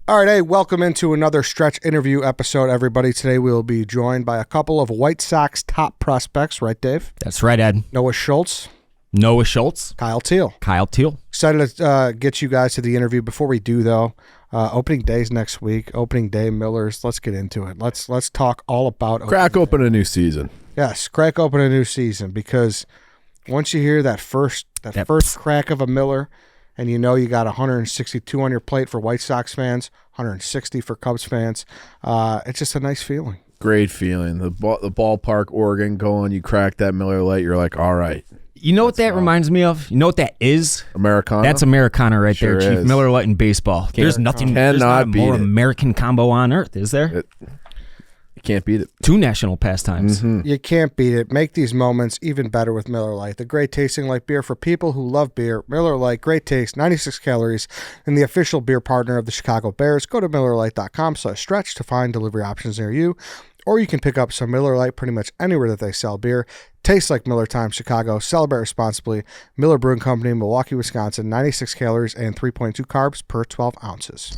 All right, hey, welcome into another Stretch interview episode, everybody. Today we will be joined by a couple of White Sox top prospects, right, Dave? That's right, Ed. Noah Schultz. Noah Schultz. Kyle Teal. Kyle Teal. Excited to get you guys to the interview. Before we do, though, opening day's next week. Opening day, Millers. Let's get into it. Let's talk all about crack open a new season. Yes, crack open a new season, because once you hear that first crack of a Miller, and you know you got 162 on your plate for White Sox fans, 160 for Cubs fans, it's just a nice feeling. Great feeling. The ballpark, Oregon, going, you crack that Miller Lite, you're like, all right. You know what that reminds me of? You know what that is? Americana? That's Americana right Sure there, Chief. is. Miller Lite in baseball. There's not a more American combo on earth, is there? You can't beat it. 2 national pastimes. Mm-hmm. You can't beat it. Make these moments even better with Miller Lite. The great tasting light beer for people who love beer. Miller Lite, great taste, 96 calories, and the official beer partner of the Chicago Bears. Go to MillerLite.com/stretch to find delivery options near you. Or you can pick up some Miller Lite pretty much anywhere that they sell beer. Tastes like Miller Time Chicago. Celebrate responsibly. Miller Brewing Company, Milwaukee, Wisconsin. 96 calories and 3.2 carbs per 12 ounces.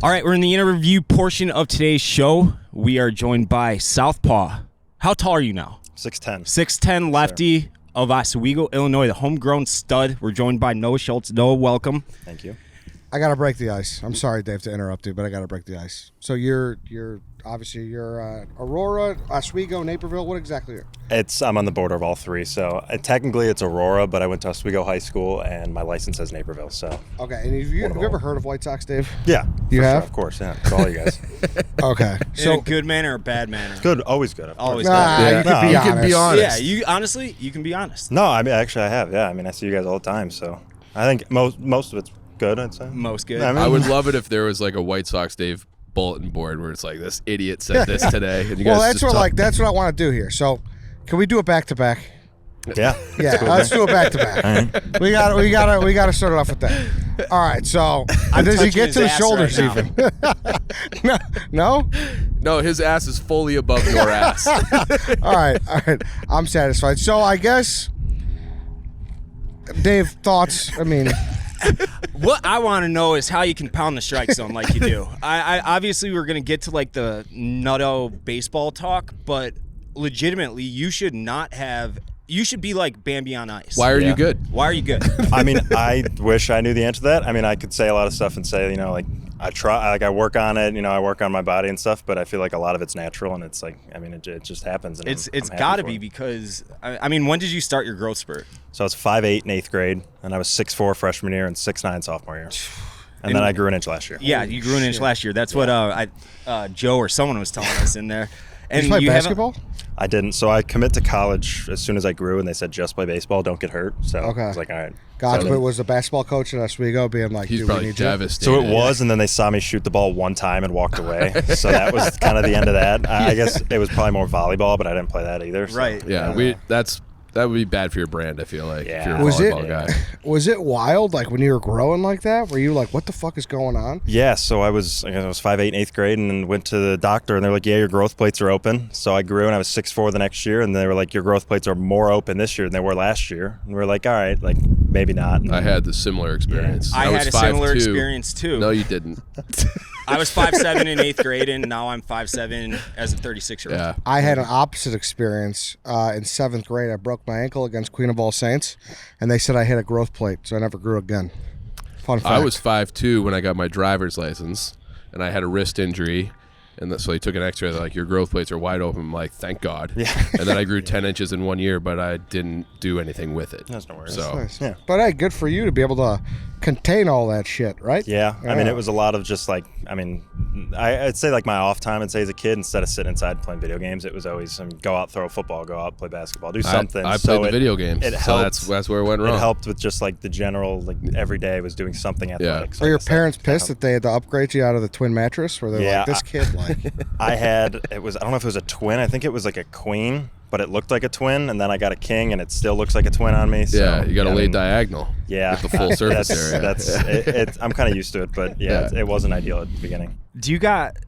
All right, we're in the interview portion of today's show. We are joined by Southpaw. How tall are you now? 6'10". 6'10", lefty of Oswego, Illinois, the homegrown stud. We're joined by Noah Schultz. Noah, welcome. Thank you. I got to break the ice. I'm sorry, Dave, to interrupt you, but I got to break the ice. So you're Aurora, Oswego, Naperville. What exactly are you? I'm on the border of all three. So technically it's Aurora, but I went to Oswego High School and my license says Naperville. So okay. And have you ever heard of White Sox, Dave? Yeah, you have? Sure, of course. Yeah, to all you guys. Okay. So in a good manner or bad manner? Good, always good. Always good. You can be honest. Yeah, you can be honest. No, I mean actually I have. Yeah, I mean I see you guys all the time. So I think most of it's good. I'd say most good. I would love it if there was like a White Sox Dave bulletin board where it's like, this idiot said this today. And you guys that's what I want to do here. So can we do it back to back? Yeah. Yeah, cool, let's do it back to back. Right. We got to start it off with that. All right. So does he get to the shoulders even? No. No, his ass is fully above your ass. All right. I'm satisfied. So I guess, Dave, thoughts? I mean, what I want to know is how you can pound the strike zone like you do. I obviously we're gonna get to like the nutto baseball talk, but legitimately you should not have. You should be like Bambi on ice. Why are you good? Why are you good? I mean, I wish I knew the answer to that. I mean, I could say a lot of stuff and say, like I try, like I work on it, I work on my body and stuff, but I feel like a lot of it's natural and it's like, I mean, it just happens. And it's got to be because, I mean, when did you start your growth spurt? So I was 5'8" in 8th grade, and I was 6'4" freshman year and 6'9" sophomore year. And then I grew an inch last year. Yeah, you grew an inch last year. That's what Joe or someone was telling us in there. And you play basketball? I didn't. So I commit to college as soon as I grew, and they said just play baseball, don't get hurt. So I was like, all right. Gotcha. But was the basketball coach at Oswego being like, he's probably devastated. So it was, and then they saw me shoot the ball one time and walked away. So that was kind of the end of that. I guess it was probably more volleyball, but I didn't play that either. So. Right. Yeah, that would be bad for your brand, I feel like, if you're a was volleyball guy. Was it wild, like when you were growing like that? Were you like, what the fuck is going on? Yeah, so I was 5'8" in 8th grade and then went to the doctor, and they're like, yeah, your growth plates are open. So I grew, and I was 6'4" the next year, and they were like, your growth plates are more open this year than they were last year. And we were like, all right, like maybe not. And I had the similar experience. Yeah. I had a similar experience too. No, you didn't. I was 5'7" in 8th grade, and now I'm 5'7" as a 36-year-old. Yeah. I had an opposite experience in 7th grade. I broke my ankle against Queen of All Saints, and they said I hit a growth plate, so I never grew again. Fun fact. I was 5'2" when I got my driver's license, and I had a wrist injury. And so he took an X-ray. They're like, your growth plates are wide open. I'm like, thank God. Yeah. And then I grew 10 inches in 1 year, but I didn't do anything with it. That's no worries. So, nice. Yeah. But hey, good for you to be able to contain all that shit, right? Yeah. I mean, it was a lot of just like, I mean, I'd say like my off time, I'd say as a kid, instead of sitting inside playing video games, it was always go out, throw a football, go out, play basketball, do something. I played the video games, it so helped, that's where it went wrong. It helped with just like the general, like every day was doing something athletic. Yeah. Are your parents pissed that they had to upgrade you out of the twin mattress? Where they're like, this kid, like. I don't know if it was a twin. I think it was like a queen, but it looked like a twin, and then I got a king, and it still looks like a twin on me. So, yeah, you got to lay diagonal. Yeah, with the full surface area. I'm kind of used to it, but it wasn't ideal at the beginning. Do you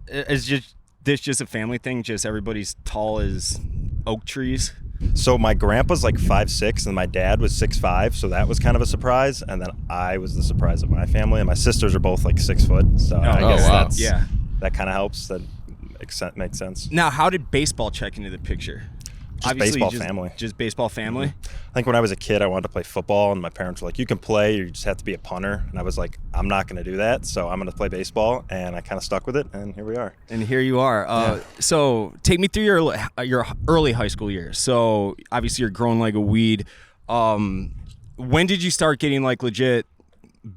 is this just a family thing? Just everybody's tall as oak trees? So my grandpa's like 5'6", and my dad was 6'5", so that was kind of a surprise. And then I was the surprise of my family, and my sisters are both like 6 foot. So I guess wow. that kind of helps. That makes sense. Now, how did baseball check into the picture? Just baseball family. Just baseball family? I think when I was a kid, I wanted to play football, and my parents were like, you can play, you just have to be a punter. And I was like, I'm not going to do that, so I'm going to play baseball. And I kind of stuck with it, and here we are. And here you are. So take me through your early high school years. So obviously you're growing like a weed. When did you start getting like legit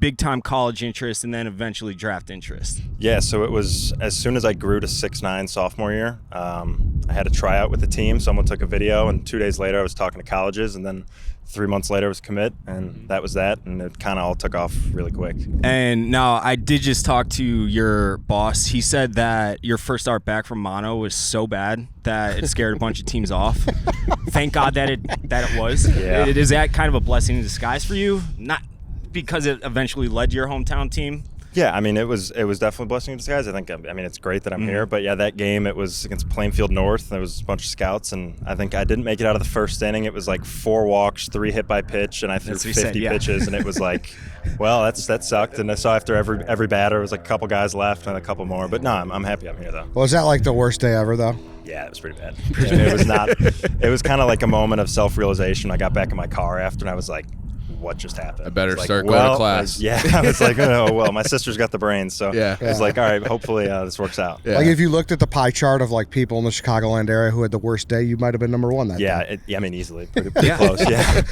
big-time college interest and then eventually draft interest? Yeah, so it was as soon as I grew to 6'9" sophomore year, I had a tryout with the team. Someone took a video, and 2 days later I was talking to colleges, and then 3 months later was commit, and that was that, and it kind of all took off really quick. And now I did just talk to your boss. He said that your first start back from mono was so bad that it scared a bunch of teams off. Thank God that it was. Yeah. Is that kind of a blessing in disguise for you? Not because it eventually led to your hometown team? Yeah, I mean, it was definitely a blessing in disguise. I mean, it's great that I'm here, but yeah, that game, it was against Plainfield North. There was a bunch of scouts, and I think I didn't make it out of the first inning. It was like 4 walks, 3 hit by pitch, and I threw 50 pitches, and it was like, well, that sucked. And I saw after every batter, it was like a couple guys left and a couple more. But no, I'm happy I'm here though. Was that like the worst day ever though? Yeah, it was pretty bad. It was not. It was kind of like a moment of self-realization. I got back in my car after, and I was like, what just happened? I better like, start going to class. I was like, oh, well, my sister's got the brains. So Yeah. I was like, all right, hopefully this works out. Yeah. Like if you looked at the pie chart of like people in the Chicagoland area who had the worst day, you might have been number one that day. I mean, easily. Pretty close. Yeah.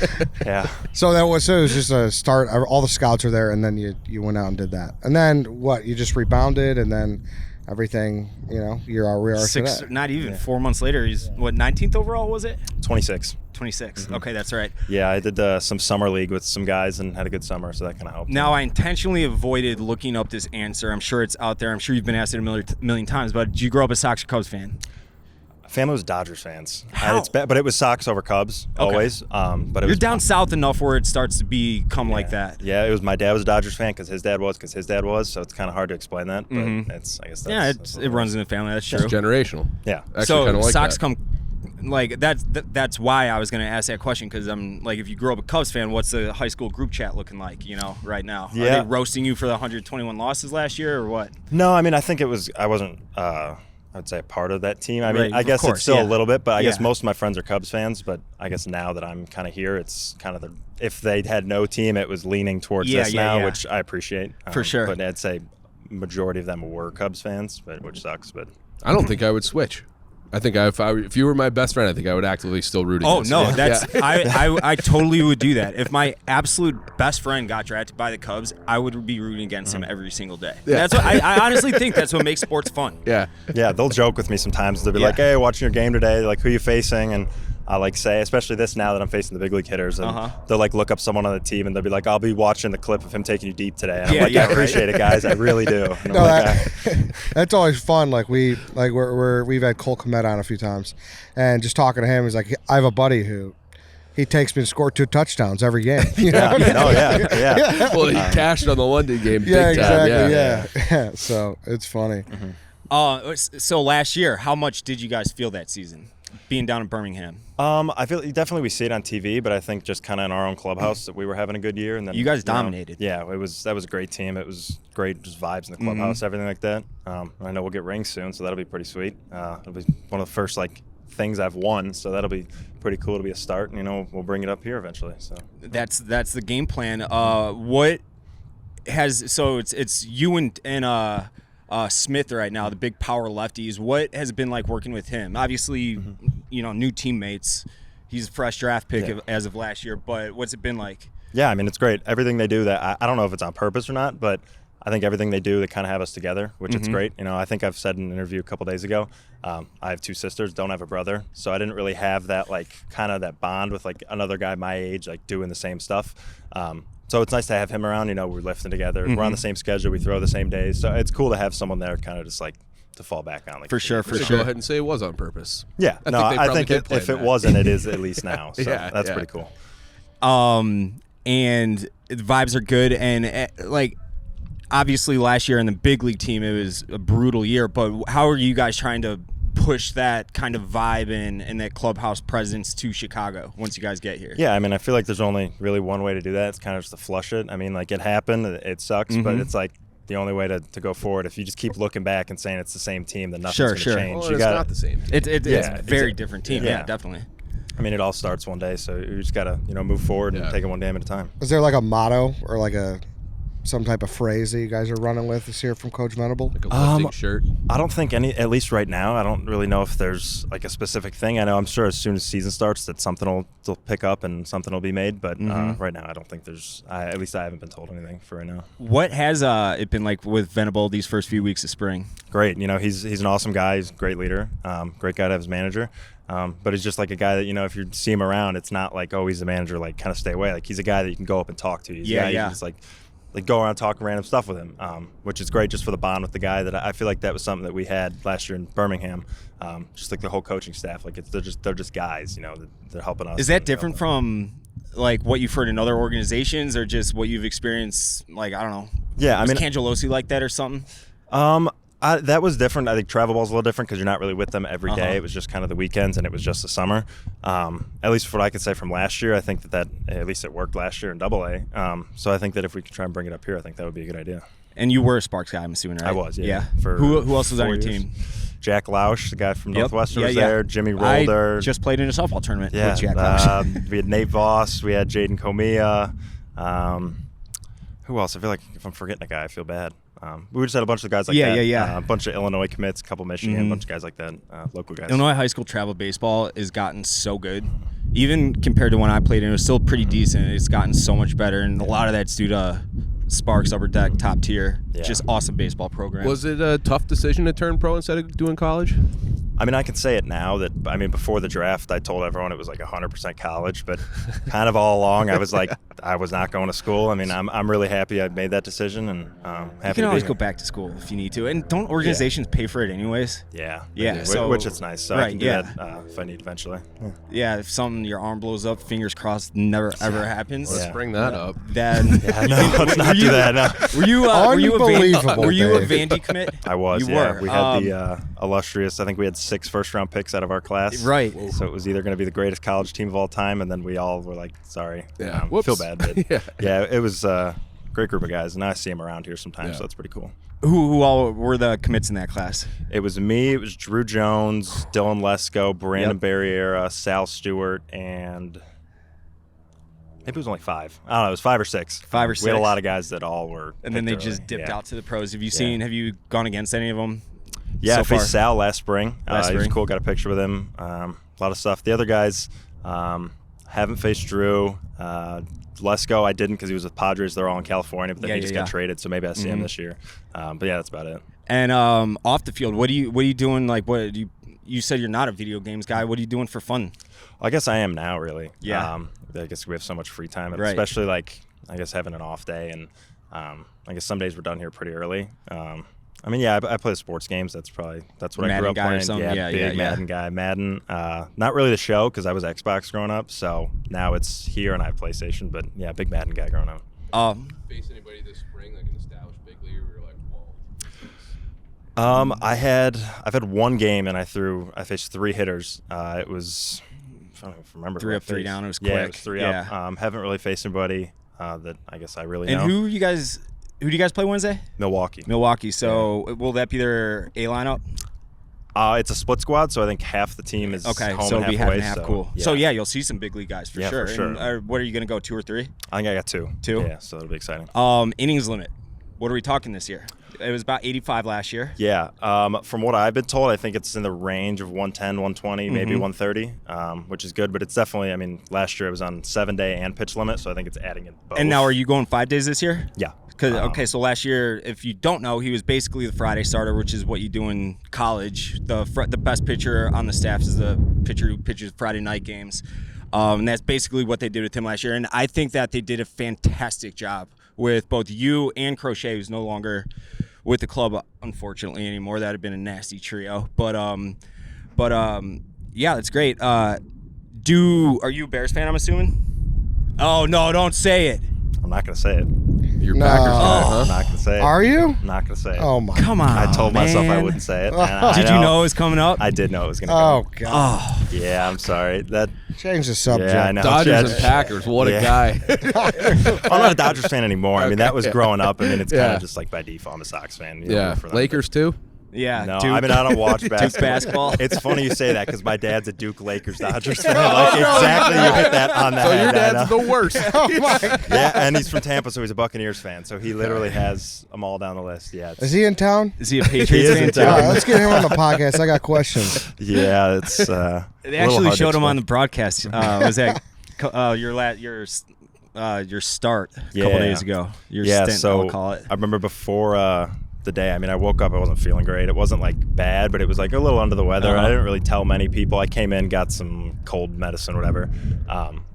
Yeah. So it was just a start. All the scouts are there, and then you went out and did that. And then what? You just rebounded, and then everything, you're where we are today. Not even 4 months later. He's, 19th overall was it? 26. 26. Okay, that's right. Yeah, I did some summer league with some guys and had a good summer, so that kind of helped. Now, I intentionally avoided looking up this answer. I'm sure it's out there. I'm sure you've been asked it a million times, but did you grow up a Sox or Cubs fan? Family was Dodgers fans. How? But it was Sox over Cubs always. But You're down south enough where it starts to become like that. Yeah, it was. My dad was a Dodgers fan because his dad was. So it's kind of hard to explain that. But I guess that's it runs in the family. That's true. It's generational. Yeah. Actually, So kinda like Sox that. come. Like that's why I was going to ask that question, because I'm like, if you grew up a Cubs fan, what's the high school group chat looking like, right now? Yeah. Are they roasting you for the 121 losses last year or what? No, I mean, I think I wasn't, I would say, a part of that team. I mean, Right, I guess of course, it's still yeah. a little bit, but I guess Yeah. most of my friends are Cubs fans. But I guess now that I'm kind of here, it's kind of if they had no team, it was leaning towards this now, which I appreciate. For sure. But I'd say majority of them were Cubs fans, which sucks. But I don't think I would switch. I think if you were my best friend, I think I would actively still root Oh against no, you. that's I totally would do that. If my absolute best friend got drafted by the Cubs, I would be rooting against him every single day. Yeah. That's what I honestly think that's what makes sports fun. Yeah. yeah, they'll joke with me sometimes. They'll be like, "Hey, watching your game today. Like, who you facing?" And I like say, especially this now that I'm facing the big league hitters, and they'll like look up someone on the team and they'll be like, "I'll be watching the clip of him taking you deep today." And I'm like, "I appreciate it, guys. I really do." And I'm No, like, that's always fun. Like we've had Cole Kmet on a few times, and just talking to him, he's like, I have a buddy who he takes me to score 2 touchdowns every game. yeah. Well, he cashed on the London game big Yeah, time. exactly. Yeah. So it's funny. So last year, how much did you guys feel that season, being down in Birmingham? I feel definitely we see it on TV, but I think just kind of in our own clubhouse that we were having a good year, and then You guys dominated. Yeah, that was a great team. It was great, just vibes in the clubhouse, everything like that. I know we'll get rings soon, so that'll be pretty sweet. It'll be one of the first things I've won, so that'll be pretty cool to be a start. And, we'll bring it up here eventually. So That's the game plan. It's you and Smith right now, the big power lefties. What has it been like working with him? Obviously, new teammates. He's a fresh draft pick as of last year, but what's it been like? Yeah, I mean, it's great. Everything they do, that I don't know if it's on purpose or not, but I think everything they do, they kind of have us together, which it's great. I think I've said in an interview a couple days ago, I have 2 sisters, don't have a brother, so I didn't really have that kind of that bond with another guy my age, doing the same stuff. So it's nice to have him around. We're lifting together. We're on the same schedule. We throw the same days, so it's cool to have someone there, kind of just to fall back on. For sure. So go ahead and say it was on purpose. Yeah, I think if it wasn't, it is at least now. So Yeah, that's yeah. pretty cool. And the vibes are good, and obviously last year in the big league team, it was a brutal year, but how are you guys trying to push that kind of vibe and that clubhouse presence to Chicago once you guys get here? Yeah, I mean, I feel like there's only really one way to do that. It's kind of just to flush it. I mean, like, it happened. It sucks, but it's like the only way to go forward. If you just keep looking back and saying it's the same team, then nothing's going to change. Well, it's not the same team. It's a very different team. Yeah, definitely. I mean, it all starts one day, so you just got to, move forward and take it one day at a time. Is there like a motto or like some type of phrase that you guys are running with this year from Coach Venable? Like a lifting shirt? I don't think at least right now, I don't really know if there's like a specific thing. I'm sure as soon as season starts that something will pick up and something will be made, but right now I don't think at least I haven't been told anything for right now. What has it been like with Venable these first few weeks of spring? Great. He's an awesome guy. He's a great leader. Great guy to have as manager. But he's just like a guy that, if you see him around, it's not like, oh, he's the manager, like kind of stay away. Like he's a guy that you can go up and talk to. He's a guy you can just like go around talking random stuff with him, which is great just for the bond with the guy. That I feel like that was something that we had last year in Birmingham. Just like the whole coaching staff, like they're just guys, they're helping us. Is that different from like what you've heard in other organizations, or just what you've experienced? Like, I don't know. Yeah, was Cangelosi like that or something? That was different. I think travel ball's a little different because you're not really with them every day. It was just kind of the weekends, and it was just the summer. At least for what I could say from last year, I think that at least it worked last year in AA. So I think that if we could try and bring it up here, I think that would be a good idea. And you were a Sparks guy, I'm assuming, right? I was, yeah. Who else was on your team? Jack Lausch, the guy from Northwestern, was there. Jimmy Rolder. I just played in a softball tournament with Jack Lausch. We had Nate Voss. We had Jaden Comia. Who else? I feel like if I'm forgetting a guy, I feel bad. We just had a bunch of guys like that. A bunch of Illinois commits, a couple Michigan, a bunch of guys like that, local guys. Illinois high school travel baseball has gotten so good. Even compared to when I played, it was still pretty decent. It's gotten so much better, and a lot of that's due to Sparks, Upper Deck, top tier. Just awesome baseball program. Was it a tough decision to turn pro instead of doing college? I mean, I can say it now that, before the draft, I told everyone it was like 100% college, but kind of all along, I was like, I was not going to school. I mean, I'm really happy I made that decision, and happy you can always go back to school if you need to. And don't organizations pay for it anyways? Yeah. So, which is nice. So I can do that if I need eventually. Yeah, if your arm blows up, fingers crossed, never ever happens. Let's bring that up. Then let's not do that. No. Were you a Vandy commit? I was. You were. We had the illustrious. I think we had 6 first-round picks out of our class. Right. So it was either going to be the greatest college team of all time, and then we all were like, sorry. Yeah. Feel bad. But it was a great group of guys, and I see them around here sometimes, so that's pretty cool. Who all were the commits in that class? It was me. It was Drew Jones, Dylan Lesko, Brandon Barriera, Sal Stewart, and maybe it was only 5. I don't know. It was 5 or 6. 5 or 6. We had a lot of guys that all were. And then they just dipped out to the pros. Have you gone against any of them? Yeah, so I faced far? Sal last spring. He was cool. Got a picture with him. A lot of stuff. The other guys, haven't faced Drew. Lesko, I didn't because he was with Padres. They're all in California, but then he just got traded, so maybe I see him this year. But yeah, that's about it. And off the field, what are you doing? Like, you said you're not a video games guy. What are you doing for fun? Well, I guess I am now, really. Yeah. I guess we have so much free time, especially like I guess having an off day, and I guess some days we're done here pretty early. I play sports games. That's what Madden I grew up guy playing. Or Big Madden guy. Madden. Not really the show because I was Xbox growing up. So now it's here and I have PlayStation. But yeah, big Madden guy growing up. Face anybody this spring, like an established big leaguer, where you're like, whoa? I've had one game and I faced 3 hitters. It was, I don't remember. 3 up, 3 down. It was quick. Yeah, it was 3 up. Haven't really faced anybody that I guess I really know. And who do you guys play Wednesday? Milwaukee. So will that be their A lineup? It's a split squad, so I think half the team is home so and it'll be half away, and half. Cool. Yeah. So yeah, you'll see some big league guys for sure. For sure. And, what are you going to go, 2 or 3? I think I got 2. 2? Yeah, so it'll be exciting. Innings limit. What are we talking this year? It was about 85 last year. Yeah. From what I've been told, I think it's in the range of 110, 120, maybe 130, which is good. But it's definitely, last year it was on 7-day and pitch limit, so I think it's adding in both. And now are you going 5 days this year? Yeah. So last year, if you don't know, he was basically the Friday starter, which is what you do in college. The best pitcher on the staff is the pitcher who pitches Friday night games. And that's basically what they did with him last year. And I think that they did a fantastic job with both you and Crochet, who's no longer with the club, unfortunately, anymore. That had been a nasty trio. But yeah, that's great. Are you a Bears fan, I'm assuming? Oh, no, don't say it. I'm not going to say it. You're No. Packers fan, I'm huh? not gonna say it. Are you? I'm not gonna say it. Oh my. Come on, I told myself I man. wouldn't say it. Did you know it was coming up? I did know it was gonna Oh come. God. Oh, Yeah, I'm sorry. That Change the subject. Yeah, I know. Dodgers and Packers. What a Yeah. guy. I'm not a Dodgers fan anymore. I mean, that was Okay. growing up. I mean, it's kind Yeah. of just like by default, I'm a Sox fan. You know, Yeah. for them. Lakers too. yeah. No, Duke. I mean, I don't watch Duke basketball. basketball. It's funny you say that because my dad's a Duke Lakers Dodgers fan. Like, exactly, you hit that on the So head. your I dad's know. the worst. Oh my. Yeah, and he's from Tampa, so he's a Buccaneers fan. So he literally has them all down the list. Yeah, Is he in town? Is he a He Patriots is fan in too? town. All right, let's get him on the podcast. I got questions. yeah, it's. They a little actually hard to showed him on the explain. broadcast. Was that your start a couple Yeah. days ago? Your Yeah, stint, so I'll call it. I remember before the day. I mean, I woke up, I wasn't feeling great. It wasn't like bad, but it was like a little under the weather. Uh-huh. I didn't really tell many people. I came in, got some cold medicine, whatever.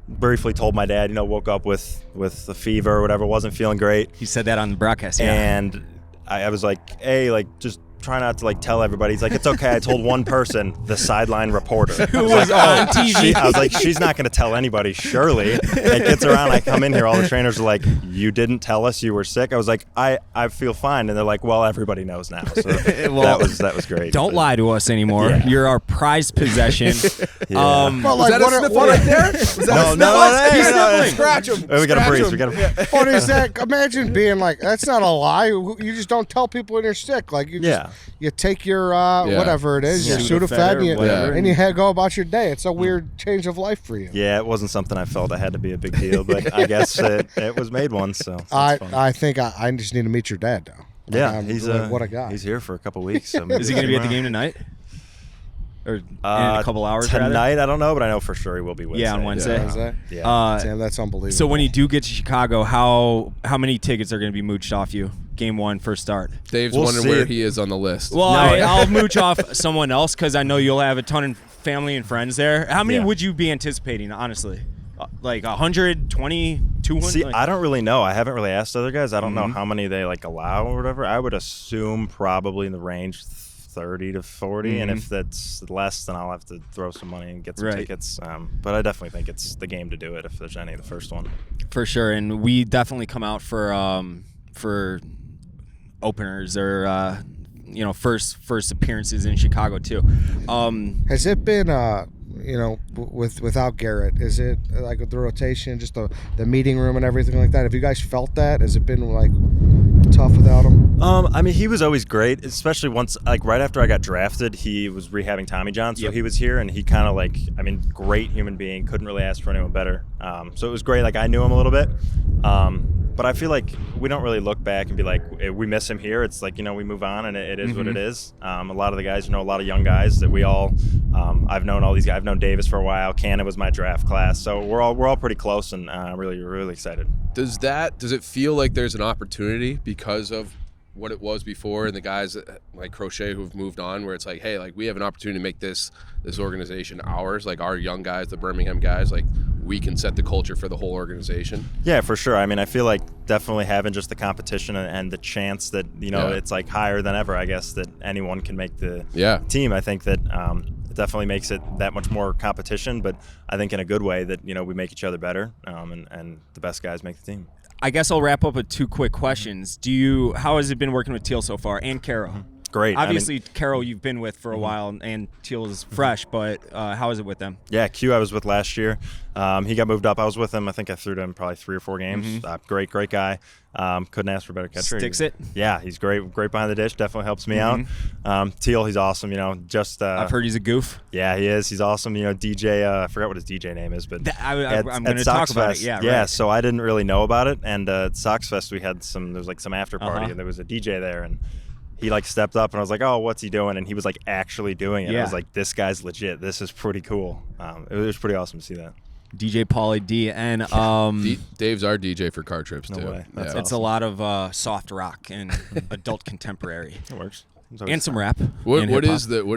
Briefly told my dad, woke up with a fever or whatever, wasn't feeling great. He said that on the broadcast. Yeah. And I was like, hey, like, just try not to like tell everybody. He's like, it's okay. I told one person, the sideline reporter, Who was on TV. I was like, she's not going to tell anybody, surely. It gets around. I come in here, all the trainers are like, you didn't tell us you were sick. I was like, I feel fine. And they're like, well, everybody knows now. So Well, that was great. Don't lie to us anymore. Yeah. You're our prized possession. Yeah. Well, Was that a sniffle right there? Was that a No, sniffle? no, He's scratch him. We got to Scratch breathe. him. We got to. What is that? Imagine being like, that's not a lie. You just don't tell people when you're sick. Like you just Yeah. you take your whatever it is, your Sudafed Sudafed, or and you, whatever. and you go about your day. It's a weird change of life for you. Yeah, it wasn't something I felt I had to be a big deal, but I guess it was made one. So that's fun. I think I just need to meet your dad now. Like, Yeah, he's like, what a guy. He's here for a couple weeks. So Is he going to be at the game tonight? Or in a couple hours? tonight? rather? I don't know, but I know for sure he will be Wednesday. Yeah, on Wednesday. Is that? Yeah. Damn, that's unbelievable. So when you do get to Chicago, how many tickets are going to be mooched off you? Game one, first start. Dave's We'll wondering see where it. he is on the list. Well, No. I'll mooch off someone else because I know you'll have a ton of family and friends there. How many Yeah. would you be anticipating, honestly? Like 120, 200? See, Like- I don't really know. I haven't really asked other guys. I don't know Mm-hmm. how many they like allow or whatever. I would assume probably in the range 30 to 40, and if that's less, then I'll have to throw some money and get some Right. tickets. But I definitely think it's the game to do it if there's any. The first one. For sure, and we definitely come out for openers or first appearances in Chicago too. has it been without Garrett? Is it like the rotation, just the meeting room and everything like that? Have you guys felt that? Has it been like tough without him? I mean, he was always great, especially once, like, right after I got drafted, he was rehabbing Tommy John, so Yep. he was here, and he kind of, great human being, couldn't really ask for anyone better. So it was great. Like, I knew him a little bit. But I feel like we don't really look back and be like, we miss him here. It's like, we move on, and it is what it is. A lot of the guys, a lot of young guys that we all, I've known all these guys. I've known Davis for a while. Cannon was my draft class. So we're all pretty close, and really, really excited. Does it feel like there's an opportunity because of what it was before and the guys like Crochet who've moved on, where it's like, hey, like we have an opportunity to make this organization ours, like our young guys, the Birmingham guys, like we can set the culture for the whole organization? Yeah, for sure. I mean, I feel like definitely having just the competition and the chance that, it's like higher than ever, I guess, that anyone can make the team. I think that it definitely makes it that much more competition, but I think in a good way that, we make each other better and the best guys make the team. I guess I'll wrap up with two quick questions. How has it been working with Teel so far, and Carol? Great. Obviously, Carol you've been with for a while, and Teel is fresh, but how is it with them? Yeah, Q I was with last year. He got moved up. I was with him. I think I threw to him probably 3 or 4 games. Great guy. Couldn't ask for a better catcher. Sticks it? Yeah, he's great behind the dish. Definitely helps me out. Teel, he's awesome. I've heard he's a goof. Yeah, he is. He's awesome. DJ, I forgot what his DJ name is, but I'm going to talk about it. Yeah, yeah. right. So I didn't really know about it, and at Sox Fest we had there was like some after party, and there was a DJ there, and he like stepped up, and I was like, oh, what's he doing? And he was like actually doing it. Yeah. I was like, this guy's legit. This is pretty cool. It was pretty awesome to see that. DJ Pauly D, and Dave's our DJ for car trips too. No way. That's it's a lot of soft rock and adult contemporary, It works. and some rap. What and hip-hop.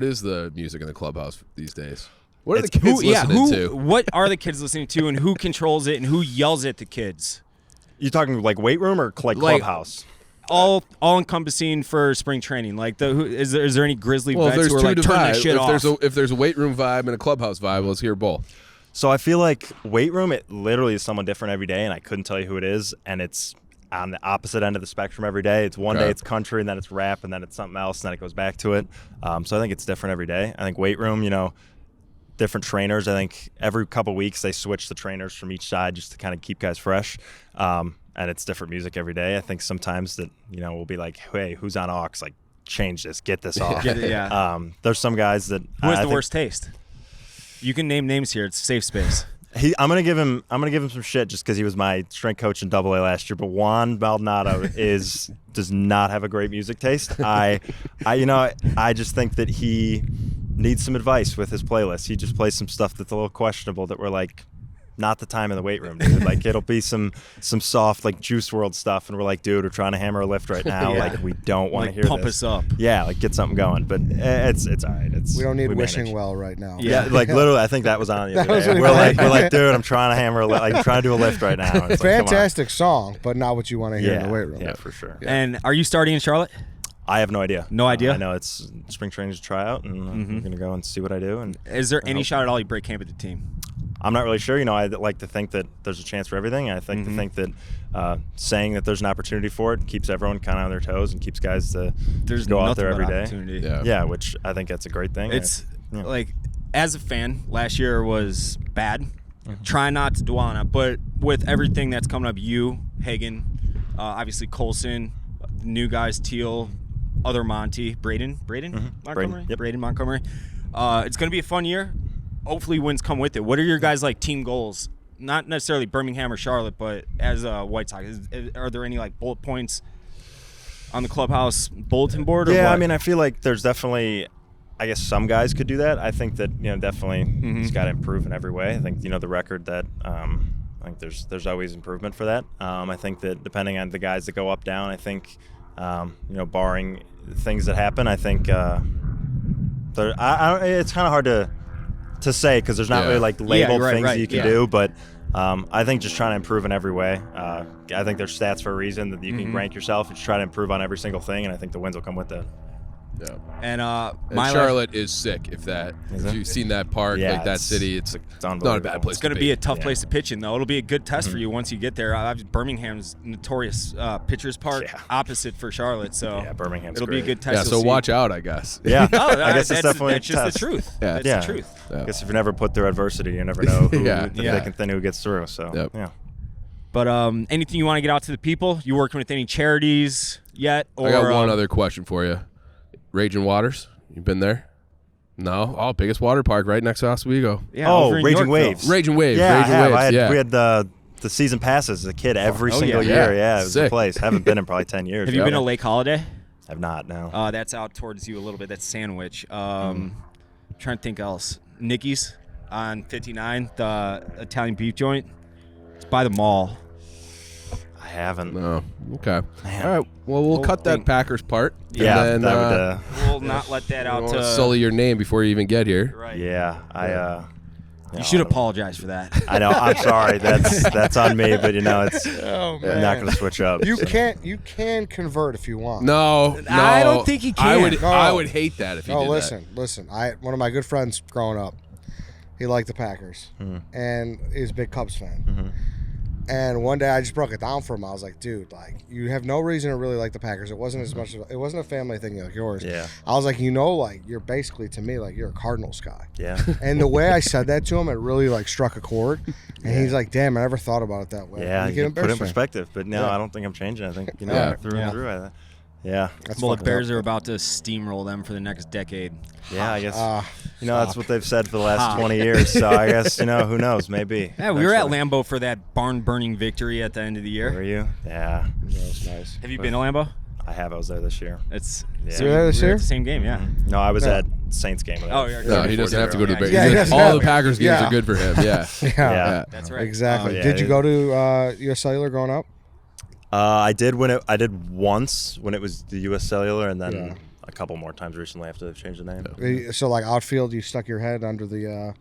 is the music in the clubhouse these days? What are the It's- kids listening to? What are the kids listening to, and who controls it, and who yells at the kids? You talking like weight room or like clubhouse? All encompassing for spring training. Like is there any Grizzly Well, if vets there's who are two like to turn vibe, this shit off? if there's a weight room vibe and a clubhouse vibe, let's hear both. So I feel like weight room, it literally is someone different every day, and I couldn't tell you who it is, and it's on the opposite end of the spectrum every day. It's one Okay. day it's country, and then it's rap, and then it's something else, and then it goes back to it. So I think it's different every day. I think weight room, different trainers. I think every couple weeks they switch the trainers from each side just to kind of keep guys fresh. And it's different music every day. I think sometimes that, we'll be like, hey, who's on aux? Like, change this, get this off. There's some guys that Who has the worst taste? You can name names here. It's a safe space. I'm gonna give him some shit just because he was my strength coach in AA last year. But Juan Maldonado does not have a great music taste. I just think that he needs some advice with his playlist. He just plays some stuff that's a little questionable that we're like, not the time in the weight room, dude. Like, it'll be some soft, like, Juice WRLD stuff, and we're like, dude, we're trying to hammer a lift right now. Like, we don't want to hear pump this. us up. Yeah, like, get something going. But it's all right. We don't need wishing manage. well right now. Yeah, like, literally, I think that was on the other was day. what We're he like, dude, I'm trying to hammer, I'm trying to do a lift right now. And it's like, come on. Fantastic song, but not what you want to hear in the weight room. Yeah, for sure. And are you starting in Charlotte? I have no idea. No idea? I know it's spring training to try out, and I'm going to go and see what I do. And Is there any shot at all you break camp with the team? I'm not really sure. I like to think that there's a chance for everything. I think to think that saying that there's an opportunity for it keeps everyone kind of on their toes and keeps guys to go out there every day. Yeah, which I think that's a great thing. It's like, as a fan, last year was bad. Try not to dwell on it, but with everything that's coming up, you, Hagen, obviously Colson, new guys, Teel, other Monty, Braden Montgomery? Yep. Braden Montgomery. It's going to be a fun year. Hopefully wins come with it. What are your guys' team goals? Not necessarily Birmingham or Charlotte, but as White Sox, are there any bullet points on the clubhouse bulletin board? Or yeah, what? I mean, I feel like there's definitely, I guess some guys could do that. I think that definitely he's got to improve in every way. I think the record that I think there's always improvement for that. I think that depending on the guys that go up down, I think barring things that happen, I think it's kind of hard to say because there's not really labeled things that you can do, but I think just trying to improve in every way. I think there's stats for a reason that you can rank yourself and just try to improve on every single thing, and I think the wins will come with that. Yeah. And Charlotte is sick. If you've seen that park, that city, it's not a bad place. It's going to be a tough place to pitch in, though. It'll be a good test for you once you get there. Birmingham's notorious pitcher's park opposite for Charlotte, so Birmingham's it'll great. be a good test. Yeah, so watch out, I guess. Yeah, I guess it's definitely that's just the truth. Yeah. That's the truth. I guess if you never put through adversity, you never know who thick and thin who gets through. So yeah. But anything you want to get out to the people? You working with any charities yet? Or, I got one other question for you. Raging Waters, you been there? No? Oh, biggest water park right next to Oswego. Yeah, oh, over in Raging Yorkville. Waves. Raging Waves. Yeah, Raging I have. Waves. We had the season passes as a kid every single yeah. year. Yeah, it was Sick. a place. Haven't been in probably 10 years. Have you been to Lake Holiday? I've not, no. That's out towards you a little bit. That's Sandwich. Trying to think else. Nicky's on 59, the Italian beef joint. It's by the mall. I haven't. No. Okay. Man. All right. Well, we'll cut that Packers part. Yeah, and then, that would. We'll not let that out to sully your name before you even get here. Right. Yeah, You should apologize for that. I know. I'm sorry. That's on me. But it's Oh, I'm not going to switch up. You so. can convert if you want. No. I don't think he can. I would hate that if he did listen. One of my good friends growing up, he liked the Packers and he's a big Cubs fan. And one day I just broke it down for him. I was like, dude, you have no reason to really like the Packers. It wasn't it wasn't a family thing like yours. Yeah. I was like, you're basically to me you're a Cardinals guy. Yeah. And the way I said that to him, it really struck a chord. And he's like, damn, I never thought about it that way. Yeah, you you put it in perspective. But no, I don't think I'm changing. I think through and through. Yeah. That's the Bears are about to steamroll them for the next decade. Yeah, I guess. That's what they've said for the last 20 years. So I guess, who knows? Maybe. Yeah, we were at Lambeau for that barn-burning victory at the end of the year. Were you? Yeah. That was nice. Have you been to Lambeau? I have. I was there this year. It's You were there this year? at the same game, yeah. No, I was at Saints game. Oh, yeah. No, he doesn't have to go to the Bears. Yeah, he doesn't all have the to. Packers games Yeah. are good for him. Yeah. Yeah. That's right. Exactly. yeah, Did you go to US Cellular growing up? I did I did once when it was the U.S. Cellular, and then a couple more times recently after they've changed the name. So outfield, you stuck your head under the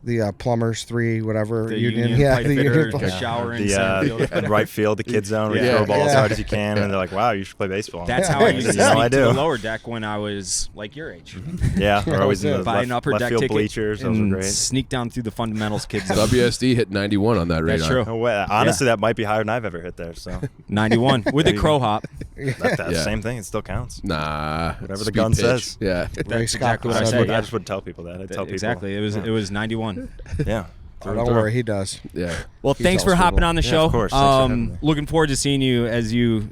the plumbers 3 whatever The union. union Yeah, pipe the fitter, union. the plumber. shower in center field. In right field, the kid zone, where you Yeah. throw balls as Yeah. hard as you can, and they're like, "Wow, you should play baseball." That's how I used to You know, sneak I to do. the lower deck when I was like your age. Yeah, or always in the Buy an left, upper left deck field ticket bleachers. Those were and great. sneak down through the fundamentals kids zone. WSD hit 91 on that radar. That's true. Oh, well, honestly, that might be higher than I've ever hit there. So 91 with a crow hop. that's Yeah. same thing. It still counts. Nah. Whatever the speed gun pitch. says. Yeah. Ray That's Scott exactly what I said said. it. I just would tell people that. I'd tell people. Exactly. It was 91. Yeah. Oh, don't worry, he does. Yeah. Well, thanks for tells hopping people. on the Yeah, show. of course. Thanks for having me. Looking forward to seeing you as you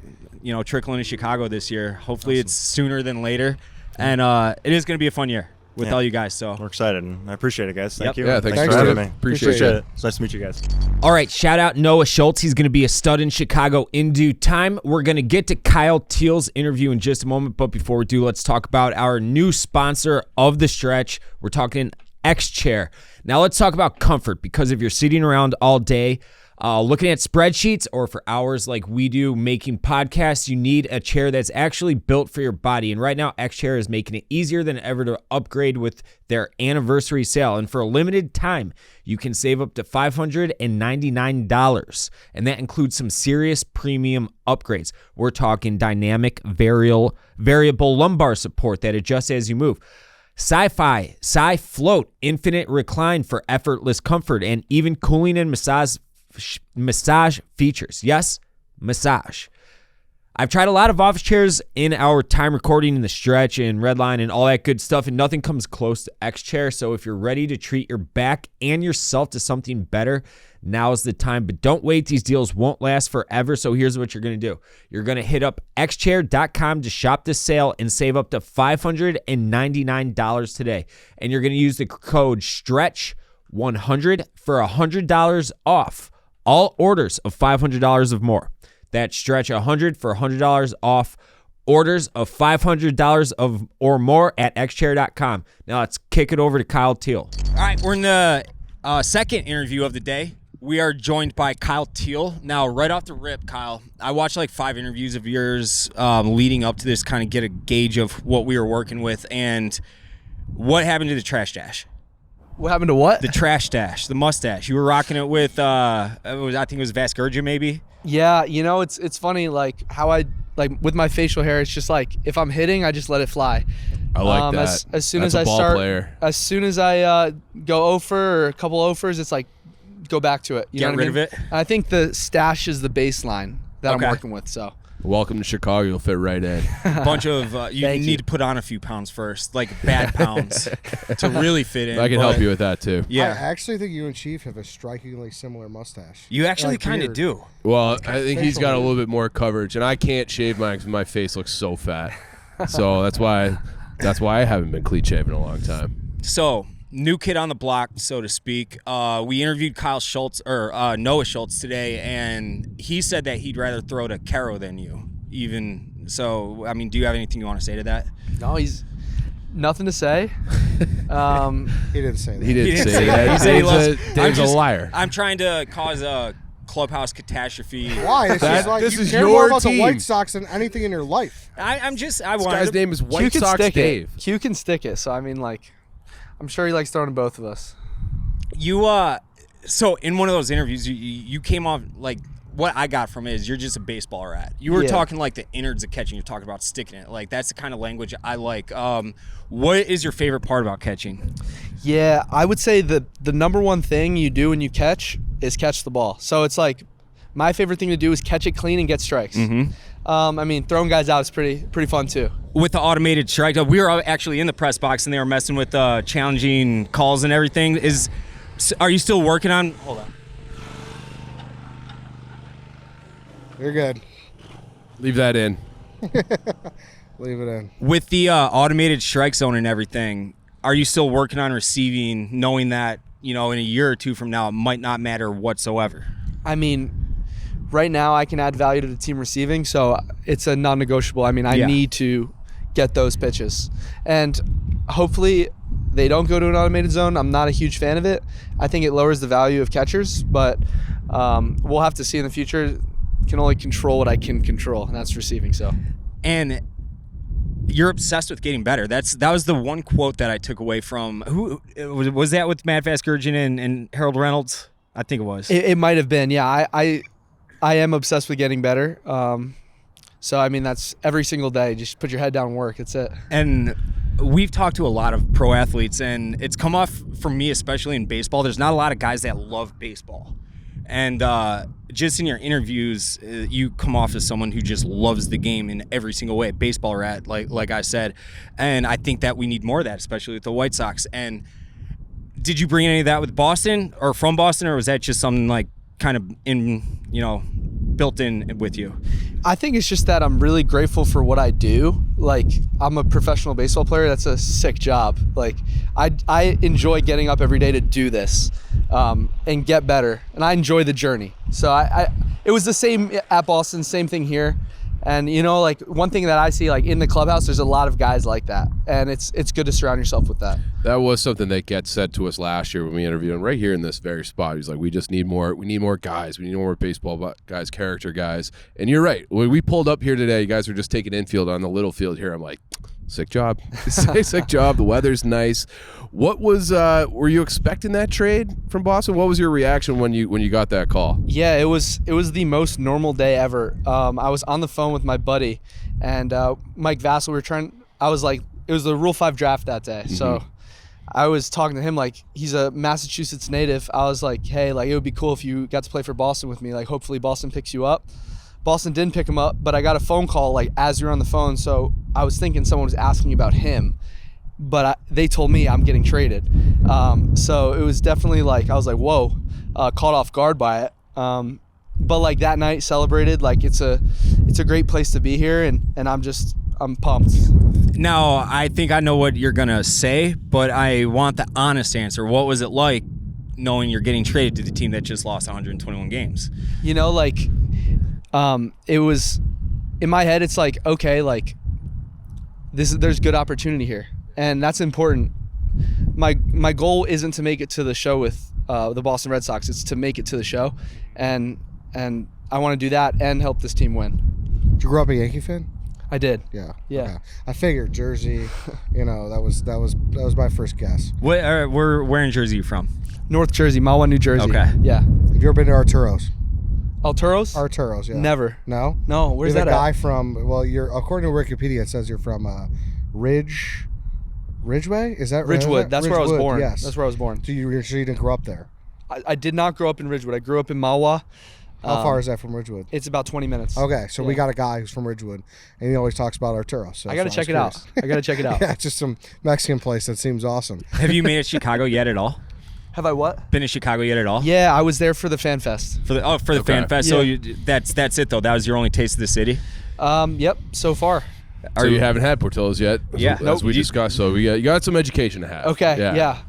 trickle into Chicago this year. Hopefully it's sooner than later. And it is going to be a fun year with all you guys. So We're excited, and I appreciate it, guys. Thank Yep. you. Yeah, thanks for for having it. me. Appreciate it. It's nice to meet you guys. All right, shout out Noah Schultz. He's going to be a stud in Chicago in due time. We're going to get to Kyle Teal's interview in just a moment, but before we do, let's talk about our new sponsor of the stretch. We're talking X-Chair. Now let's talk about comfort, because if you're sitting around all day looking at spreadsheets, or for hours like we do making podcasts, you need a chair that's actually built for your body. And right now, X-Chair is making it easier than ever to upgrade with their anniversary sale. And for a limited time, you can save up to $599. And that includes some serious premium upgrades. We're talking dynamic variable lumbar support that adjusts as you move. Sci-Fi, Sci-Float, infinite recline for effortless comfort, and even cooling and massage features. Yes, massage. I've tried a lot of office chairs in our time recording in the stretch and Redline and all that good stuff, and nothing comes close to X-Chair. So if you're ready to treat your back and yourself to something better, now's the time. But don't wait. These deals won't last forever. So here's what you're going to do. You're going to hit up xchair.com to shop this sale and save up to $599 today. And you're going to use the code STRETCH100 for $100 off all orders of $500 or more. That's Stretch 100 for $100 off orders of $500 or more at xchair.com. Now let's kick it over to Kyle Teal. All right, we're in the second interview of the day. We are joined by Kyle Teal. Now, right off the rip, Kyle, I watched like 5 interviews of yours leading up to this, kind of get a gauge of what we were working with. And what happened to the trash dash? What happened to what? The trash dash, the mustache. You were rocking it with, I think it was Vasgerja maybe? Yeah, it's funny, like how I with my facial hair. It's just like if I'm hitting, I just let it fly. I like that. As soon That's as a I ball start, player. as soon as I go over or a couple offers, it's like go back to it. You Get know what rid I mean? of it? I think the stash is the baseline that Okay. I'm working with. So Welcome to Chicago. You'll fit right in. Bunch of you Thank need you. to put on a few pounds first, like bad pounds, to really fit in. I can but help you with that too. I Yeah, actually think you and Chief have a strikingly similar mustache. you actually Like kind of beard. do. Well, I think he's got a facial little bit more coverage, and I can't shave mine because my face looks so fat. So that's why I haven't been clean shaven in a long time. So, new kid on the block, so to speak. We interviewed Kyle Schultz or Noah Schultz today, and he said that he'd rather throw to Caro than you. Even so, I mean, do you have anything you want to say to that? no, he's nothing to say. He didn't say that. He didn't didn't say say that. that. He said he loves- I'm Dave's a just- liar. I'm trying to cause a clubhouse catastrophe. Why? It's just like This you is care more your about the team. White Sox than anything in your life. I This wanted guy's to, name is Q White can Sox stick Dave. it. Q can stick it. So I mean, like, I'm sure he likes throwing to both of us. You so in one of those interviews you came off like, what I got from it is you're just a baseball rat. You were Yeah. talking like the innards of catching. You're talking about sticking it. Like that's the kind of language I like. What is your favorite part about catching? Yeah, I would say the number one thing you do when you catch is catch the ball. So it's like my favorite thing to do is catch it clean and get strikes. I mean, throwing guys out is pretty fun too. With the automated strike, we were actually in the press box and they were messing with challenging calls and everything. Are you still working on? Hold on. You're good. Leave that in. Leave it in. With the automated strike zone and everything, are you still working on receiving, knowing that in a year or two from now it might not matter whatsoever? I mean, right now I can add value to the team receiving, so it's a non-negotiable. I mean, I Yeah. need to get those pitches. And hopefully they don't go to an automated zone. I'm not a huge fan of it. I think it lowers the value of catchers, but we'll have to see in the future. Can only control what I can control, and that's receiving. So, And you're obsessed with getting better. That was the one quote that I took away from who was that with Matt Vasgersian and Harold Reynolds? I think it was. It might have been. Yeah, I am obsessed with getting better. So I mean, that's every single day. Just put your head down and work. That's it. And we've talked to a lot of pro athletes, and it's come off for me, especially in baseball. There's not a lot of guys that love baseball. And just in your interviews, you come off as someone who just loves the game in every single way, baseball or at, like I said. And I think that we need more of that, especially with the White Sox. And did you bring any of that with Boston or from Boston, or was that just something like kind of built in with you? I think it's just that I'm really grateful for what I do. Like, I'm a professional baseball player. That's a sick job. Like, I enjoy getting up every day to do this and get better. And I enjoy the journey. So it was the same at Boston, same thing here. And, like, one thing that I see, like, in the clubhouse, there's a lot of guys like that. And it's good to surround yourself with that. That was something that Get said to us last year when we interviewed him right here in this very spot. He's like, we just need more. We need more guys. We need more baseball guys, character guys. And you're right. When we pulled up here today, you guys were just taking infield on the little field here. I'm like, sick job. Sick job. The weather's nice. What was were you expecting that trade from Boston? What was your reaction when you got that call? Yeah, it was the most normal day ever. I was on the phone with my buddy and Mike Vassell. I was like, it was the Rule 5 draft that day. So I was talking to him like he's a Massachusetts native. I was like, hey, like, it would be cool if you got to play for Boston with me. Like, hopefully Boston picks you up. Boston didn't pick him up, but I got a phone call like as you were on the phone. So I was thinking someone was asking about him, but they told me I'm getting traded. So it was definitely like, I was like, whoa, caught off guard by it. But like that night celebrated, like it's a great place to be here. And I'm pumped. Now, I think I know what you're going to say, but I want the honest answer. What was it like knowing you're getting traded to the team that just lost 121 games? It was in my head. It's like, okay, like there's good opportunity here, and that's important. My goal isn't to make it to the show with the Boston Red Sox. It's to make it to the show, and I want to do that and help this team win. Did you grow up a Yankee fan? I did. Yeah. Yeah. Okay. I figured Jersey. That was my first guess. Where in Jersey are you from? North Jersey, Mahwah, New Jersey. Okay. Yeah. Have you ever been to Arturo's? Arturo's? Yeah. Never. No? No. Where's you're that the guy at? from, well, according to Wikipedia, it says you're from Ridgeway? Is that Ridgewood. That's where I was born. Yes. That's where I was born. So you didn't grow up there? I did not grow up in Ridgewood. I grew up in Mahwah. How far is that from Ridgewood? It's about 20 minutes. Okay, so we Yeah. got a guy who's from Ridgewood, and he always talks about Arturo's. So I got to check it out. Yeah, it's just some Mexican place that seems awesome. Have you made it Chicago yet at all? Have I what? Been to Chicago yet at all? Yeah, I was there for the Fan Fest. For the Okay. Fan Fest. So Yeah. that's it though. That was your only taste of the city. Yep, so far. So you haven't had Portillo's yet? Yeah. As we discussed. So you got some education to have. Okay, yeah.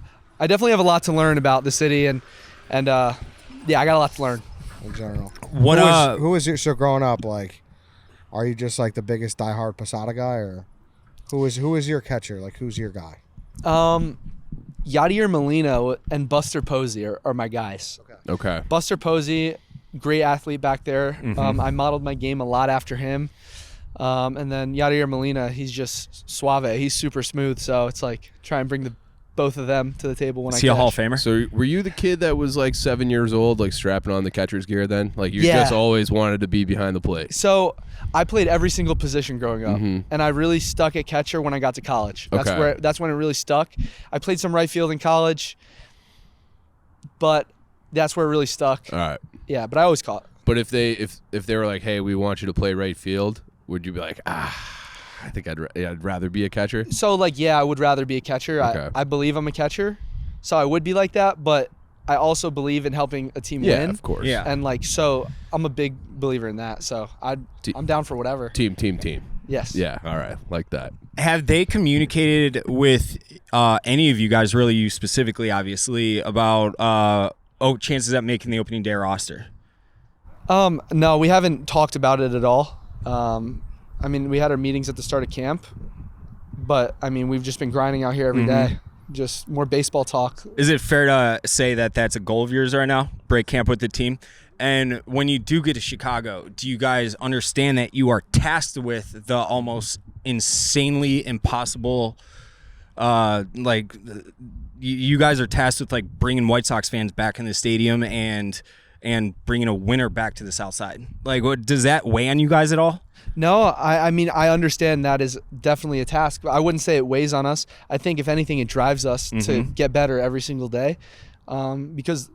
I definitely have a lot to learn about the city, and I got a lot to learn. In general, What who was your, so growing up, like, are you just like the biggest diehard Posada guy, or who is your catcher? Like, who's your guy? Yadier Molina and Buster Posey are my guys. Okay. Buster Posey, great athlete back there. I modeled my game a lot after him. And then Yadier Molina, he's just suave. He's super smooth. So it's like try and bring both of them to the table when I is he a catch. Hall of Famer? So were you the kid that was like 7 years old, like strapping on the catcher's gear then? Like you Yeah. just always wanted to be behind the plate? So I played every single position growing up, and I really stuck at catcher when I got to college. That's when it really stuck. I played some right field in college, but that's where it really stuck. All right. Yeah, but I always caught. But if they were like, hey, we want you to play right field, would you be like, I think I'd rather be a catcher? So like, yeah, I would rather be a catcher. Okay. I believe I'm a catcher, so I would be like that. But I also believe in helping a team Yeah, win. of course. Yeah. And like, so I'm a big believer in that. So I'm down for whatever. Team. Yes. Yeah. All right. Like that. Have they communicated with any of you guys, really you specifically, obviously, about chances at making the opening day roster? No, we haven't talked about it at all. I mean, we had our meetings at the start of camp, but I mean, we've just been grinding out here every day. Just more baseball talk. Is it fair to say that that's a goal of yours right now? Break camp with the team? And when you do get to Chicago, do you guys understand that you are tasked with the almost insanely impossible. Like you guys are tasked with like bringing White Sox fans back in the stadium and bringing a winner back to the South Side. Like, does that weigh on you guys at all? No, I mean, I understand that is definitely a task. I wouldn't say it weighs on us. I think if anything, it drives us to get better every single day. Because,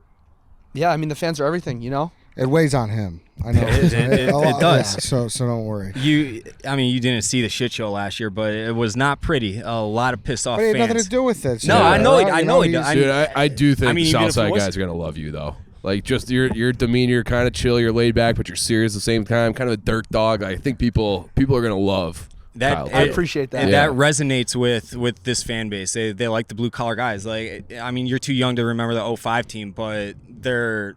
yeah, I mean, the fans are everything, you know? It weighs on him. I know. It does. Yeah, so don't worry. You didn't see the shit show last year, but it was not pretty. A lot of pissed off But it fans. had nothing to do with it. No, So, I know. right? I know. You I Dude, I do think mean, the even if it Southside was- guys are gonna love you though. Like just your demeanor, you're kind of chill, you're laid back, but you're serious at the same time. Kind of a dirt dog. I think people are gonna love That Kyle I Teal. appreciate that. And Yeah. that resonates with this fan base. They like the blue collar guys. Like, I mean, you're too young to remember the 05 team, but their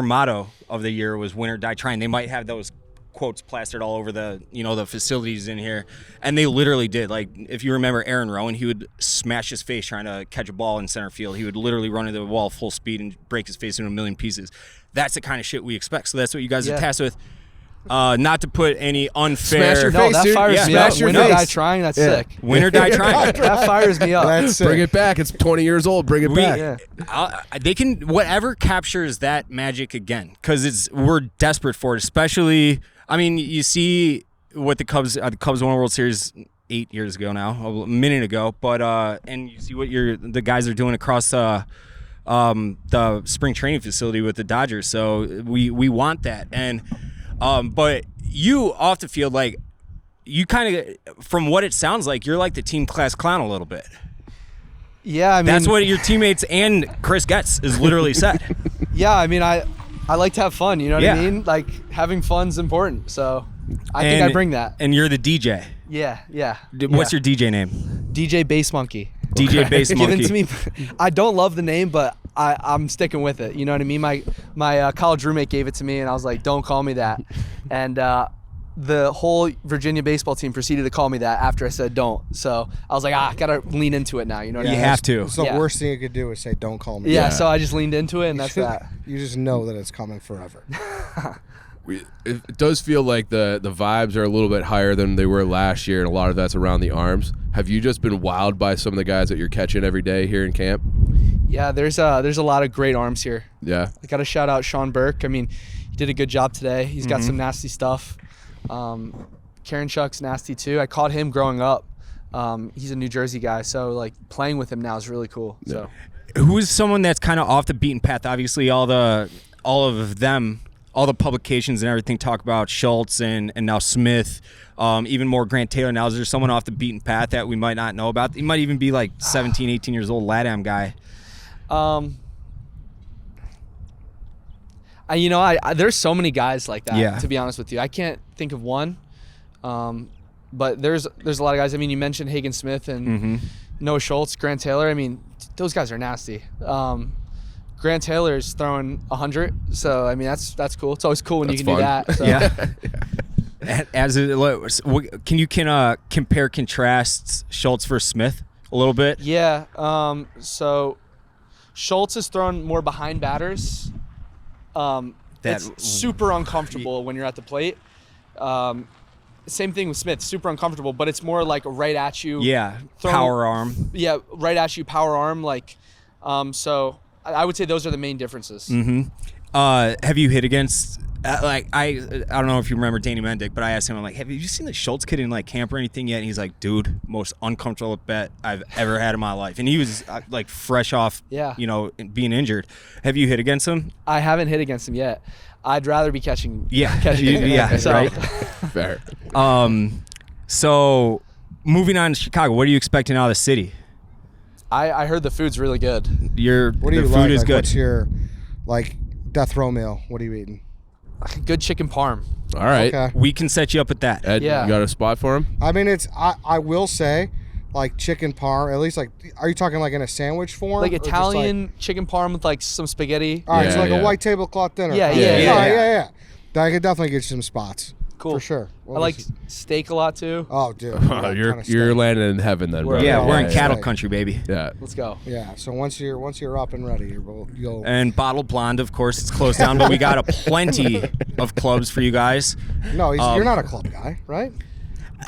motto of the year was "Win or Die Trying." They might have those quotes plastered all over the facilities in here, and they literally did. Like, if you remember Aaron Rowan, he would smash his face trying to catch a ball in center field. He would literally run into the wall full speed and break his face into a million pieces. That's the kind of shit we expect. So that's what you guys are tasked with. Not to put any unfair. Smash your No, face, that dude. fires Yeah. me Smash up. your Win or face. die trying, that's sick. Win or die trying. That fires me up. That's Bring it. it back. It's 20 years old. Bring it back. Yeah. They can whatever captures that magic again, because we're desperate for it. Especially, I mean, you see what the Cubs won a World Series 8 years ago now, a minute ago. But and you see what the guys are doing across the spring training facility with the Dodgers. So we want that. And but you off the field, like, you kind of, from what it sounds like, you're like the team class clown a little bit. Yeah, I mean, That's what your teammates and Chris Getz is literally said. yeah, I mean, I like to have fun, you know what Yeah. I mean? Like, having fun's important, so I think I bring that. And you're the DJ. Yeah. What's your DJ name? DJ Bass Monkey? DJ Bass Monkey. Given to me. I don't love the name, but I'm sticking with it. You know what I mean? My college roommate gave it to me, and I was like, don't call me that. And the whole Virginia baseball team proceeded to call me that after I said don't. So I was like, gotta lean into it now. You know what I You mean? have to. It's the Yeah. worst thing you could do is say, "Don't call me." Yeah, so I just leaned into it, and that's that. You just know that it's coming forever. It does feel like the vibes are a little bit higher than they were last year, and a lot of that's around the arms. Have you just been wowed by some of the guys that you're catching every day here in camp? Yeah, there's a lot of great arms here. Yeah. I got to shout out Sean Burke. I mean, he did a good job today. He's got some nasty stuff. Karen Chuck's nasty too. I caught him growing up. He's a New Jersey guy, so like playing with him now is really cool. So Who is someone that's kind of off the beaten path? Obviously, all of them, all the publications and everything talk about Schultz and now Smith, even more Grant Taylor. Now, is there someone off the beaten path that we might not know about? He might even be like 17, 18 years old, LATAM guy. There's so many guys like that. Yeah. To be honest with you, I can't think of one. But there's a lot of guys. I mean, you mentioned Hagen Smith and Noah Schultz, Grant Taylor. I mean, those guys are nasty. Grant Taylor's throwing 100, so I mean that's cool. It's always cool when you can do that. So. Yeah. Can you compare contrast Schultz versus Smith a little bit? Yeah. So Schultz is thrown more behind batters. It's super uncomfortable when you're at the plate. Same thing with Smith, super uncomfortable, but it's more like right at you. Yeah, thrown- power arm. Yeah, right at you, power arm. Like, so I would say those are the main differences. Have you hit against I don't know if you remember Danny Mendick, but I asked him, I'm like, have you seen the Schultz kid in like camp or anything yet? And he's like, dude, most uncomfortable bet I've ever had in my life. And he was like fresh off, being injured. Have you hit against him? I haven't hit against him yet. I'd rather be catching. Yeah, so. right. Fair. So moving on to Chicago, what are you expecting out of the city? I heard the food's really good. What do you the food like? is Like, good. What's your death row meal? What are you eating? Good chicken parm. All right. Okay. We can set you up with that. Ed, Yeah. you got a spot for him? I mean, I will say, like chicken parm. At least, like, are you talking like in a sandwich form? Like or just, Italian chicken parm with like some spaghetti. all right, so Yeah, like yeah. a white tablecloth dinner. Yeah, Okay. yeah, All right, yeah. yeah. I could definitely get you some spots. Cool. For sure. I What like was- steak a lot too. Oh, dude. Oh, you're landing in heaven then, bro. Yeah, we're in yeah, cattle yeah. country, baby. Yeah. Let's go. Yeah. So once you're up and ready, you'll. And Bottled Blonde, of course, it's closed down, but we got a plenty of clubs for you guys. No, you're not a club guy, right?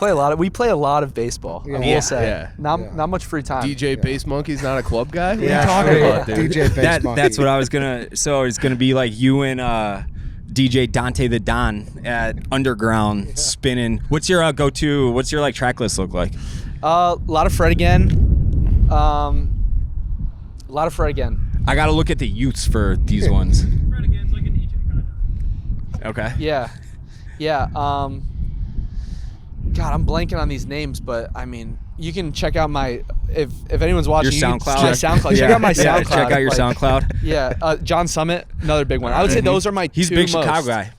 We play a lot of baseball. I will say, Yeah. not much free time. DJ Bass Monkey's not a club guy? What Yeah, are you talking about, dude? DJ Bass Monkey. That's what I was gonna. So it's gonna be like you and DJ Dante the Don at Underground spinning. What's your go-to? What's your like track list look like? A lot of Fred again. A lot of Fred again. I gotta look at the youths for these ones. Fred again's like an EJ kind of. Okay. Yeah. God, I'm blanking on these names, but I mean, you can check out my if anyone's watching Your you can- SoundCloud. my SoundCloud. Check out my Yeah, SoundCloud. check out your Like, SoundCloud. Yeah, John Summit, another big one. I would say those are my He's a two big most. Chicago guy.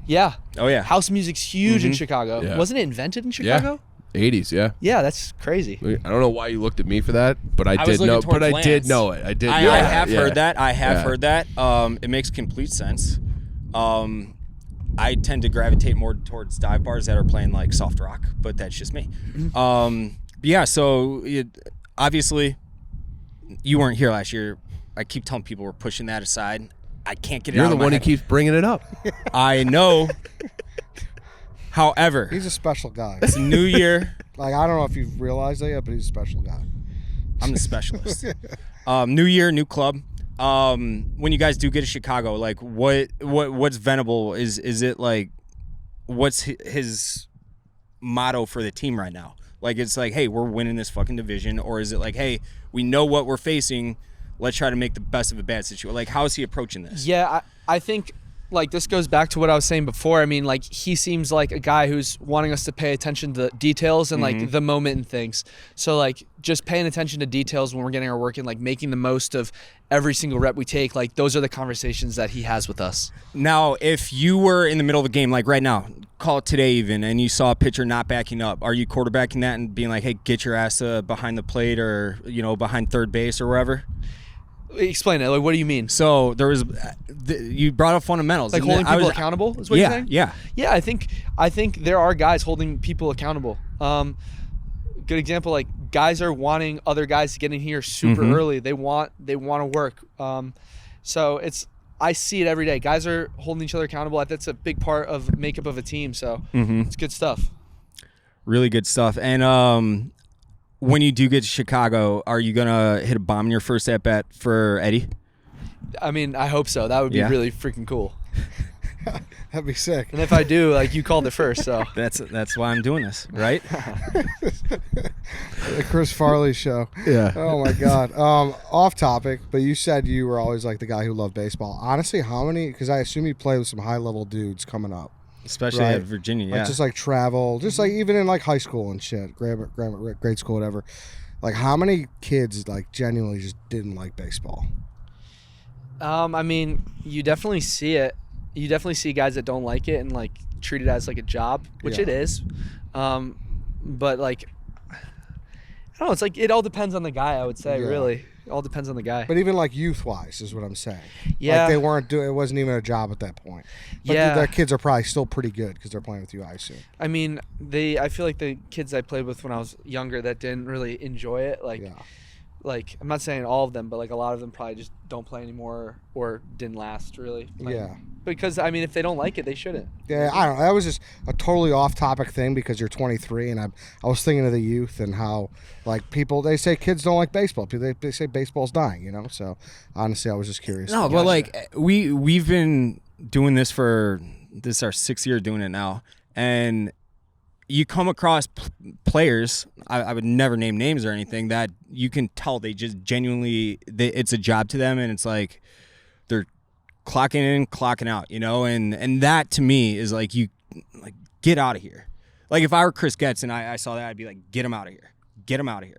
Yeah. Oh yeah. House music's huge in Chicago. Yeah. Wasn't it invented in Yeah. Chicago? 80s, yeah. Yeah, that's crazy. I don't know why you looked at me for that, but I was did looking know. towards But I did Lance. know it. I did. I know it. have Yeah. heard that. I have Yeah. heard that. It makes complete sense. I tend to gravitate more towards dive bars that are playing like soft rock, but that's just me. Yeah. So obviously, you weren't here last year. I keep telling people we're pushing that aside. I can't get it You're out the of my one who head. keeps bringing it up. I know. However, He's a special guy. it's a new year. Like, I don't know if you've realized that yet, but he's a special guy. I'm the specialist. New year, new club. When you guys do get to Chicago, like what's Venable? Is it like what's his motto for the team right now? Like it's like, hey, we're winning this fucking division, or is it like, hey, we know what we're facing, let's try to make the best of a bad situation? Like, how is he approaching this? Yeah, I think like this goes back to what I was saying before. I mean, like he seems like a guy who's wanting us to pay attention to details and like the moment and things. So like just paying attention to details when we're getting our work in, like making the most of every single rep we take. Like those are the conversations that he has with us. Now, if you were in the middle of a game, like right now, call it today even, and you saw a pitcher not backing up, are you quarterbacking that and being like, hey, get your ass behind the plate or, behind third base or wherever? Explain it. Like, what do you mean? So there was, you brought up fundamentals. Like and holding I people was- accountable is what you're saying? Yeah. Yeah, I think there are guys holding people accountable. Good example, like guys are wanting other guys to get in here super early. They want to work. So I see it every day. Guys are holding each other accountable. That's a big part of makeup of a team. So it's good stuff. Really good stuff. And when you do get to Chicago, are you gonna hit a bomb in your first at bat for Eddie? I mean, I hope so. That would be Yeah. really freaking cool. That'd be sick. And if I do, like you called it first, so That's why I'm doing this, right? The Chris Farley show. Yeah. Oh my God. Off topic, but you said you were always like the guy who loved baseball. Honestly, how many? Because I assume you play with some high level dudes coming up. Especially Right. at Virginia. Like Yeah. just like travel, just like even in like high school and shit, grade school, whatever. Like how many kids like genuinely just didn't like baseball? I mean, you definitely see it. You definitely see guys that don't like it and like treat it as like a job, which Yeah. it is. But like, I don't know. It's like it all depends on the guy. I would say, Yeah. really, it all depends on the guy. But even like youth wise is what I'm saying. Yeah. Like they weren't doing. It wasn't even a job at that point. But Yeah. their kids are probably still pretty good because they're playing with you, I assume. I mean, I feel like the kids I played with when I was younger that didn't really enjoy it, like. Yeah. Like, I'm not saying all of them, but like a lot of them probably just don't play anymore or didn't last really. Yeah. Because I mean, if they don't like it, they shouldn't. Yeah, I don't know. That was just a totally off-topic thing because you're 23, and I was thinking of the youth and how, like, people, they say kids don't like baseball. They say baseball's dying, So, honestly, I was just curious. No, but like we've been doing this this is our 6th year doing it now, and you come across players. I would never name names or anything that you can tell they just genuinely it's a job to them, and it's like they're clocking in, clocking out, and that to me is like you like get out of here. Like if I were Chris Getz and I saw that, I'd be like, get him out of here,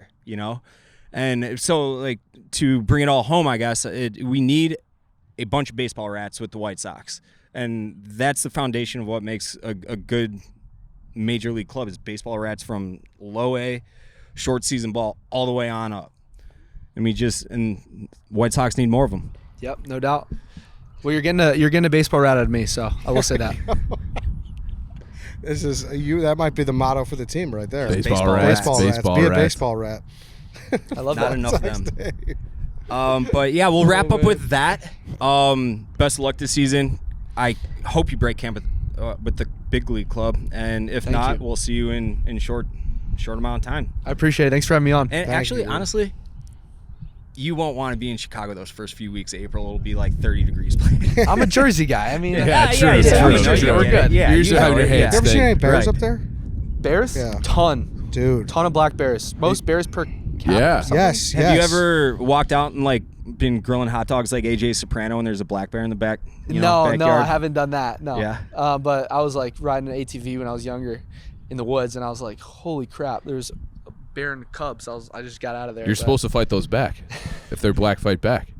And so like to bring it all home, I guess we need a bunch of baseball rats with the White Sox, and that's the foundation of what makes a good major league club is baseball rats from low A, short season ball all the way on up. I mean, and White Sox need more of them. Yep, no doubt. Well, you're getting a baseball rat out of me, so I will say that. This is you. That might be the motto for the team right there. Baseball rats. Baseball rats. Baseball Be a rats. baseball rat. I love Not that. enough of them. But yeah, we'll wrap up with that. Best of luck this season. I hope you break camp with with the big league club, and if Thank not, you. we'll see you in short amount of time. I appreciate it. Thanks for having me on. And Thank actually, you. honestly, you won't want to be in Chicago those first few weeks of April. It'll be like 30 degrees playing. I'm a Jersey guy. I mean, Yeah, true, yeah, true, you know, true. we're good. Yeah, You're usually you know having your it, hands yeah. You ever seen any stink. bears Right. up there? bears, Yeah. ton Dude. of black bears. Most bears per cap. Yeah. or something. Yes. Have you ever walked out and like been grilling hot dogs like AJ Soprano and there's a black bear in the back? No, backyard? I haven't done that. No. Yeah. But I was like riding an ATV when I was younger in the woods, and I was like, holy crap, there's a bear and cubs. I just got out of there. You're supposed to fight those back. If they're black, fight back.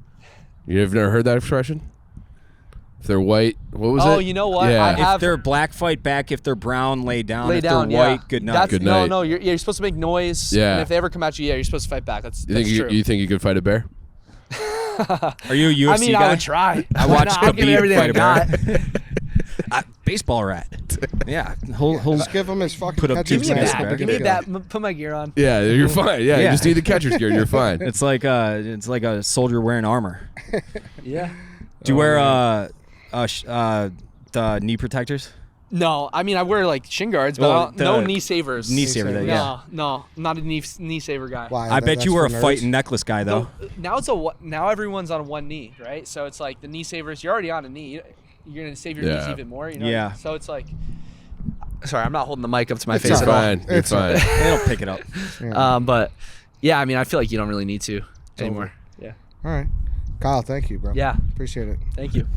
You've never heard that expression? If they're white, what was it? Oh, you know what? Yeah. I If have they're black, fight back. If they're brown, lay down. lay if down. they're white, good night. That's, Good no, night. no. You're supposed to make noise. Yeah. And if they ever come at you, you're supposed to fight back. That's You think true. you think you could fight a bear? Are you a UFC I mean, guy? I would try. I Why watched not? I'll give it Khabib everything fight I a bear. got. Baseball rat. Yeah. He'll Just give him his fucking Put up catcher's two Give me a Yes, mask. bat. bear. Give me a bat. Put my gear on. Yeah, you're fine. Yeah, you Yeah. just need the catcher's gear. You're fine. It's like a soldier wearing armor. Yeah. Do you wear the knee protectors? No, I mean I wear like shin guards, but Well, I don't- no the knee savers. Knee saver. saver. Yeah. No, I'm not a knee saver guy. Why? I bet That's you were for a nerds? fight and necklace guy though. Now everyone's on one knee, right? So it's like the knee savers. You're already on a knee. You're gonna save your knees Yeah. even more. You know? Yeah. So it's like. Sorry, I'm not holding the mic up to my It's face all at all. Fine. You're It's fine. They don't pick it up. But yeah, I mean I feel like you don't really need to anymore. Yeah. All right. Kyle, thank you, bro. Yeah. Appreciate it. Thank you.